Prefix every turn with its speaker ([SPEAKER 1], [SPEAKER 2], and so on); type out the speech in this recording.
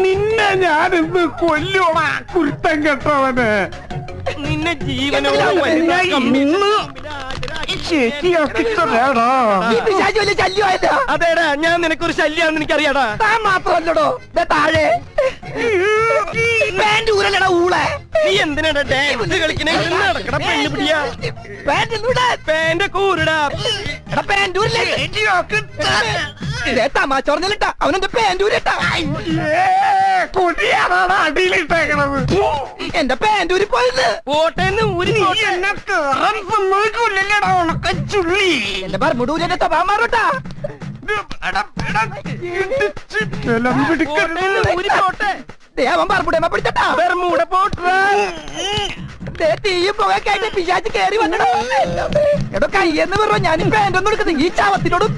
[SPEAKER 1] നിന്നെ ഞാനിന്ന് കൊല്ലോടാ കുരുത്തം കെട്ടവന്.
[SPEAKER 2] നിന്നെ ജീവനോട് അതേടാ, ഞാൻ നിനക്കൊരു ശല്യാണെന്ന് എനിക്കറിയാടാ.
[SPEAKER 3] താൻ മാത്രല്ലടോ താഴെ ഊരല്ലടാ ഊളെ.
[SPEAKER 2] നീ എന്തിനാടാ ഡാൻസ് കളിക്കണേ? നടക്കട പെണ്ണ് പിടിയാ. പാന്റെ കൂരടാ.
[SPEAKER 3] തമാശ പറഞ്ഞിട്ടാ അവനെന്റെ പാൻറ്റൂരിട്ടാ.
[SPEAKER 1] കൊടിയാണാണ് അടിയിലിട്ടേക്കണത്.
[SPEAKER 3] എന്റെ പാൻറ്റൂരി പോയത്
[SPEAKER 2] പോട്ടേന്ന് ഊരി
[SPEAKER 1] എന്നെ കേറാൻ സമ്മതിക്കൂല്ലല്ലേടാ ഉണക്കച്ചുള്ളി.
[SPEAKER 3] എന്റെ പറമ്പൂരിന്റെ സ്വഭാവം മാറോട്ടാ.
[SPEAKER 2] ഊരി പോട്ടെ.
[SPEAKER 3] അവൻ പറമ്പൂടേമ്മ പിടിച്ചട്ടാ.
[SPEAKER 2] ബർമൂഡ പോട്ടാ.
[SPEAKER 3] തീയും പുകയൊക്കെ പിശാച്ച് കേറി വന്നടോ. എടോ കയ്യെന്ന് പറഞ്ഞോ ഞാൻ പാൻറ്റൊന്നും എടുക്കുന്നത് ഈ ചാവത്തിനോടും.